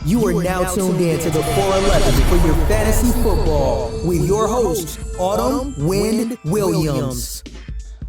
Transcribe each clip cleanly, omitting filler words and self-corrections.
You are now tuned in to the 411 for your fantasy football with your host, Autumn Wind Williams.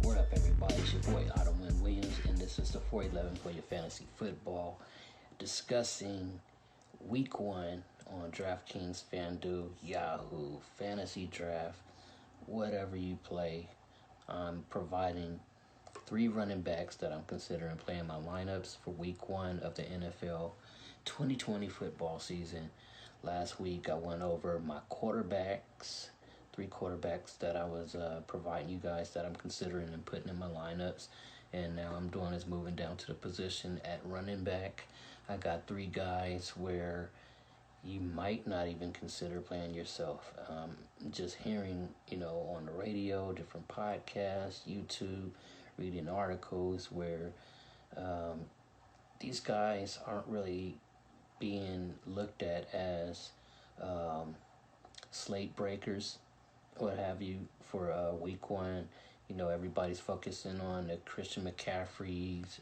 What up, everybody? It's your boy, Autumn Wind Williams, and this is the 411 for your fantasy football, discussing Week 1 on DraftKings, FanDuel, Yahoo, Fantasy Draft, whatever you play. I'm providing 3 running backs that I'm considering playing my lineups for Week 1 of the NFL 2020 football season. Last week I went over my quarterbacks, 3 quarterbacks that I was providing you guys that I'm considering and putting in my lineups. And now I'm doing is moving down to the position at running back. I got 3 guys where you might not even consider playing yourself. Just hearing, on the radio, different podcasts, YouTube, reading articles where these guys aren't really being looked at as slate breakers, what have you, for Week 1. Everybody's focusing on the Christian McCaffreys,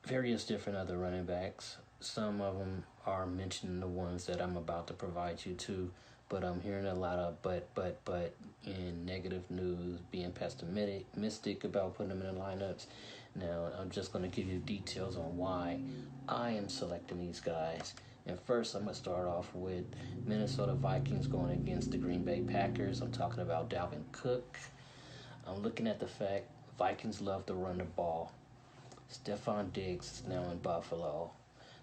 various different other running backs. Some of them are mentioning the ones that I'm about to provide you to, but I'm hearing a lot of but in negative news, being pessimistic about putting them in the lineups. Now, I'm just going to give you details on why I am selecting these guys. And first, I'm going to start off with Minnesota Vikings going against the Green Bay Packers. I'm talking about Dalvin Cook. I'm looking at the fact Vikings love to run the ball. Stephon Diggs is now in Buffalo.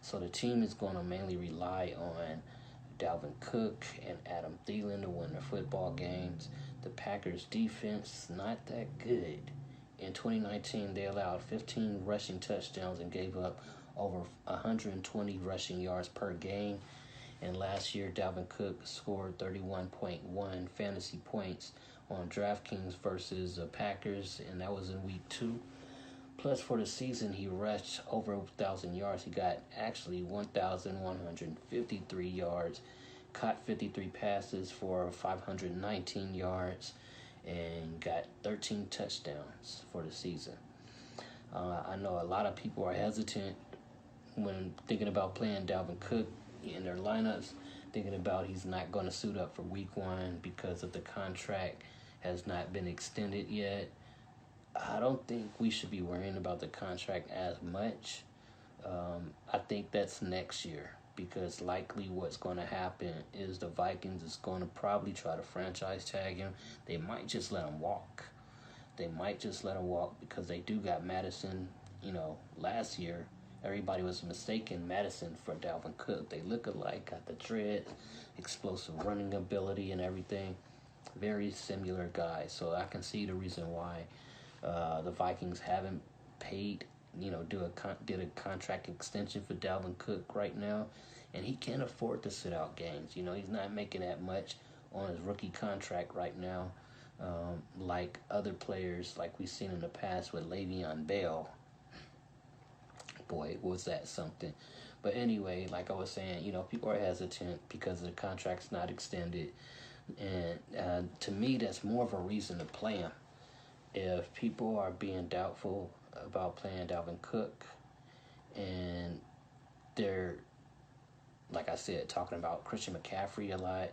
So the team is going to mainly rely on Dalvin Cook and Adam Thielen to win their football games. The Packers' defense is not that good. In 2019, they allowed 15 rushing touchdowns and gave up over 120 rushing yards per game. And last year, Dalvin Cook scored 31.1 fantasy points on DraftKings versus the Packers, and that was in Week 2. Plus, for the season, he rushed over 1,000 yards. He got actually 1,153 yards, caught 53 passes for 519 yards, and got 13 touchdowns for the season. I know a lot of people are hesitant when thinking about playing Dalvin Cook in their lineups, thinking about he's not going to suit up for Week 1 because of the contract has not been extended yet. I don't think we should be worrying about the contract as much. I think that's next year, because likely what's going to happen is the Vikings is going to probably try to franchise tag him. They might just let him walk. Because they do got Madison. Last year everybody was mistaking Madison for Dalvin Cook. They look alike, got the dreads, explosive running ability and everything. Very similar guys. So I can see the reason why the Vikings haven't paid, did a contract extension for Dalvin Cook right now, and he can't afford to sit out games. He's not making that much on his rookie contract right now, like other players like we've seen in the past with Le'Veon Bell. Boy, was that something. But anyway, like I was saying, people are hesitant because the contract's not extended, and to me, that's more of a reason to play him. If people are being doubtful about playing Dalvin Cook, and they're, like I said, talking about Christian McCaffrey a lot,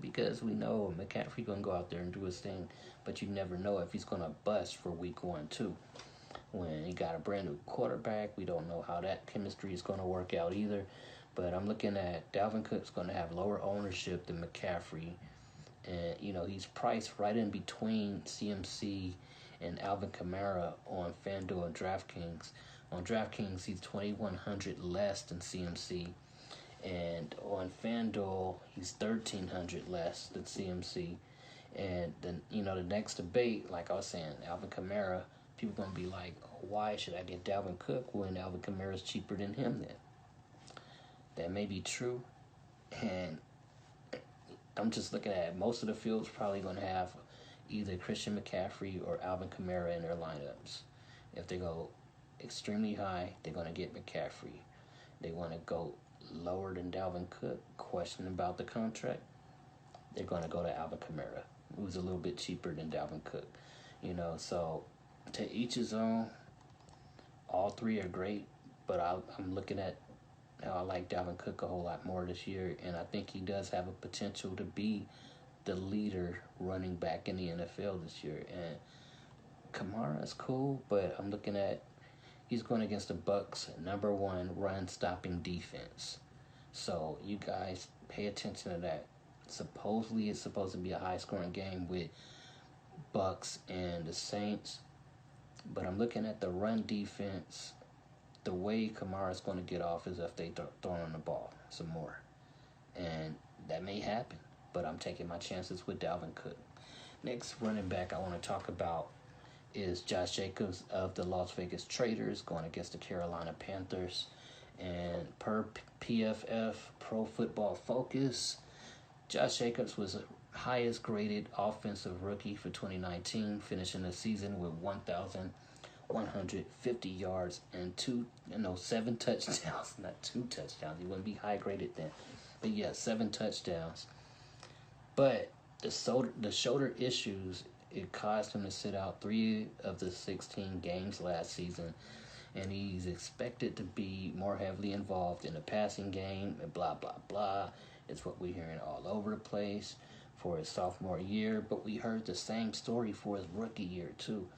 because we know McCaffrey going to go out there and do his thing, but you never know if he's going to bust for Week 1 too. When he got a brand new quarterback, we don't know how that chemistry is going to work out either. But I'm looking at Dalvin Cook's going to have lower ownership than McCaffrey. And, he's priced right in between CMC and Alvin Kamara on FanDuel and DraftKings. On DraftKings, he's $2,100 less than CMC. And on FanDuel, he's $1,300 less than CMC. And then, the next debate, like I was saying, Alvin Kamara, people going to be like, why should I get Dalvin Cook when Alvin Kamara is cheaper than him then? That may be true. And I'm just looking at most of the fields probably going to have either Christian McCaffrey or Alvin Kamara in their lineups. If they go extremely high, they're going to get McCaffrey. They want to go lower than Dalvin Cook, question about the contract, they're going to go to Alvin Kamara, who's a little bit cheaper than Dalvin Cook. So to each his own. All 3 are great, but I'm looking at how I like Dalvin Cook a whole lot more this year, and I think he does have a potential to be the leader running back in the NFL this year. And Kamara is cool, but I'm looking at he's going against the Bucks' #1 run-stopping defense. So you guys pay attention to that. Supposedly it's supposed to be a high-scoring game with Bucks and the Saints, but I'm looking at the run defense. The way Kamara's going to get off is if they throw on the ball some more, and that may happen. But I'm taking my chances with Dalvin Cook. Next running back I want to talk about is Josh Jacobs of the Las Vegas Raiders going against the Carolina Panthers. And per PFF, Pro Football Focus, Josh Jacobs was the highest graded offensive rookie for 2019, finishing the season with 1,150 yards and 7 touchdowns. Not 2 touchdowns. He wouldn't be high graded then. But yeah, 7 touchdowns. But the shoulder issues, it caused him to sit out 3 of the 16 games last season. And he's expected to be more heavily involved in the passing game and blah, blah, blah. It's what we're hearing all over the place for his sophomore year. But we heard the same story for his rookie year, too.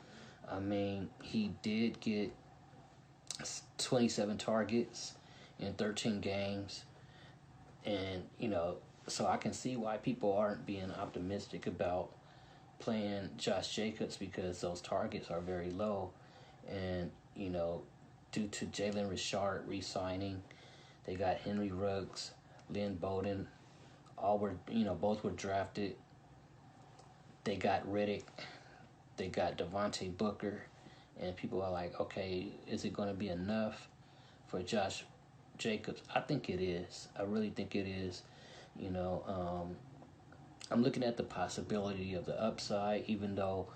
I mean, he did get 27 targets in 13 games. And, so I can see why people aren't being optimistic about playing Josh Jacobs because those targets are very low. And, due to Jalen Richard re-signing, they got Henry Ruggs, Lynn Bowden, both were drafted. They got Riddick, they got Devontae Booker, and people are like, okay, is it going to be enough for Josh Jacobs? I think it is. I really think it is. I'm looking at the possibility of the upside, even though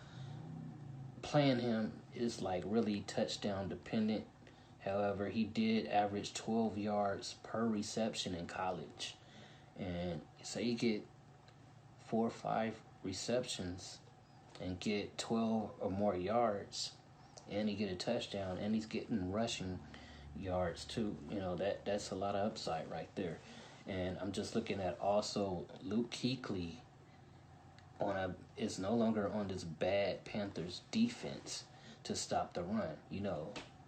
playing him is like really touchdown dependent. However, he did average 12 yards per reception in college. And so you get 4 or 5 receptions and get 12 or more yards, and he get a touchdown, and he's getting rushing yards too. That's a lot of upside right there. And I'm just looking at also Luke Kuechly is no longer on this bad Panthers defense to stop the run.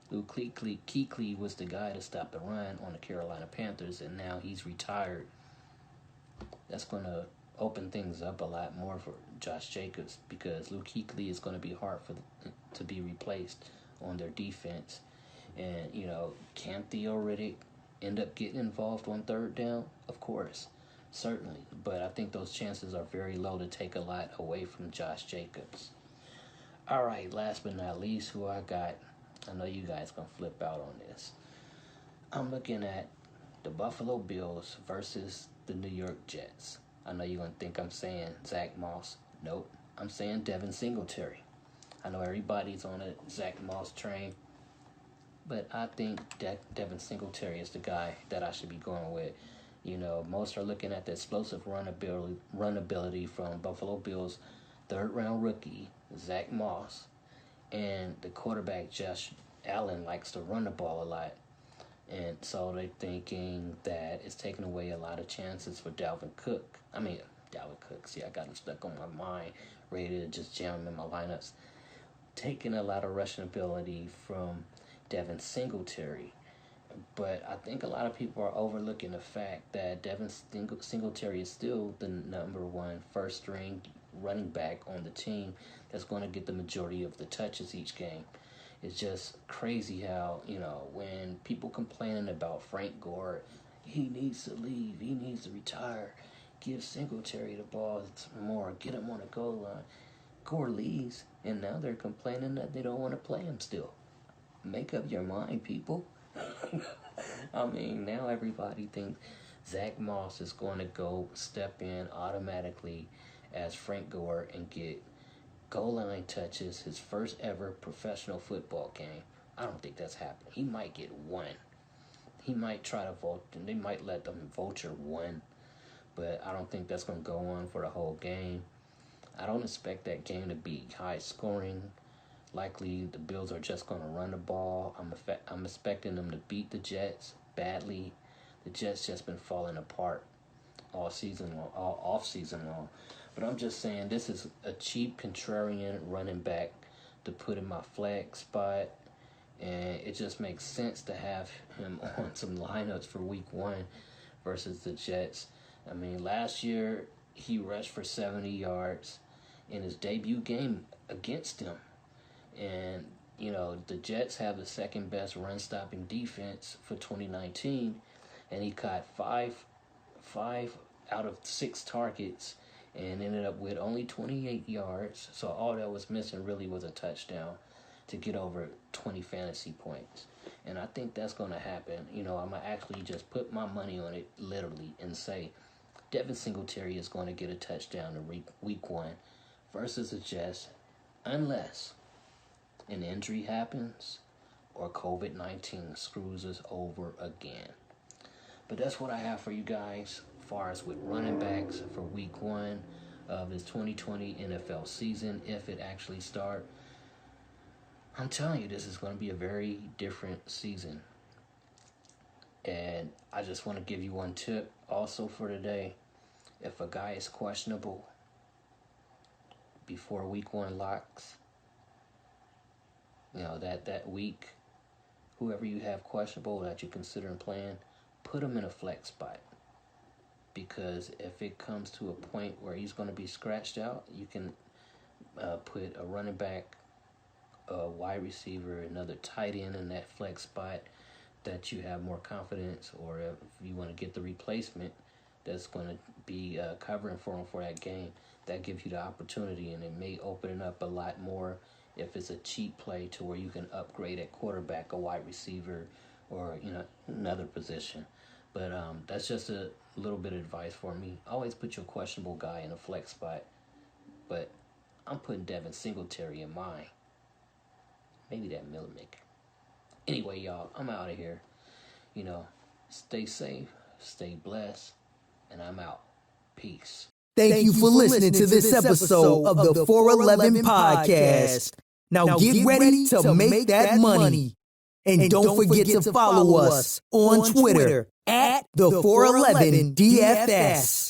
Luke Kuechly was the guy to stop the run on the Carolina Panthers, and now he's retired. That's going to open things up a lot more for Josh Jacobs because Luke Kuechly is going to be hard to be replaced on their defense. And, can Theo Riddick end up getting involved on 3rd down? Of course, certainly. But I think those chances are very low to take a lot away from Josh Jacobs. All right, last but not least, who I got, I know you guys going to flip out on this. I'm looking at the Buffalo Bills versus the New York Jets. I know you're going to think I'm saying Zach Moss. Nope, I'm saying Devin Singletary. I know everybody's on a Zach Moss train, but I think Devin Singletary is the guy that I should be going with. Most are looking at the explosive run ability from Buffalo Bills' 3rd-round rookie, Zach Moss, and the quarterback, Josh Allen, likes to run the ball a lot. And so they're thinking that it's taking away a lot of chances for Dalvin Cook. See, I got him stuck on my mind, ready to just jam him in my lineups. Taking a lot of rushing ability from Devin Singletary. But I think a lot of people are overlooking the fact that Devin Singletary is still the #1 first-string running back on the team that's going to get the majority of the touches each game. It's just crazy how, when people complaining about Frank Gore, he needs to leave, he needs to retire, give Singletary the ball more, get him on the goal line. Gore leaves, and now they're complaining that they don't want to play him still. Make up your mind, people. Now everybody thinks Zach Moss is going to go step in automatically as Frank Gore and get goal line touches his first ever professional football game. I don't think that's happening. He might get 1. He might try to vote, and they might let them vulture 1, but I don't think that's going to go on for the whole game. I don't expect that game to be high scoring. Likely the Bills are just going to run the ball. I'm expecting them to beat the Jets badly. The Jets just been falling apart all season long, all off season long. But I'm just saying this is a cheap contrarian running back to put in my flex spot. And it just makes sense to have him on some lineups for week 1 versus the Jets. I mean, last year he rushed for 70 yards in his debut game against them. And, you know, the Jets have the second best run-stopping defense for 2019. And he caught five out of 6 targets and ended up with only 28 yards. So all that was missing really was a touchdown to get over 20 fantasy points. And I think that's going to happen. You know, I'm going to actually just put my money on it literally and say Devin Singletary is going to get a touchdown in week 1 versus the Jets unless an injury happens or COVID-19 screws us over again. But that's what I have for you guys as far as with running backs for week 1 of this 2020 NFL season, if it actually starts. I'm telling you, this is going to be a very different season. And I just want to give you one tip also for today. If a guy is questionable before week 1 locks, you know, that week, whoever you have questionable that you're considering playing, put him in a flex spot. Because if it comes to a point where he's going to be scratched out, you can put a running back, a wide receiver, another tight end in that flex spot that you have more confidence, or if you want to get the replacement that's going to be covering for him for that game, that gives you the opportunity, and it may open it up a lot more if it's a cheap play to where you can upgrade at quarterback, a wide receiver, or, you know, another position. But that's just a little bit of advice for me. Always put your questionable guy in a flex spot. But I'm putting Devin Singletary in mine. Maybe that Miller maker. Anyway, y'all, I'm out of here. You know, stay safe, stay blessed, and I'm out. Peace. Thank you for listening to this episode of the 411 Podcast. Now get ready to make that money. And don't forget to follow us on Twitter at the 411 DFS.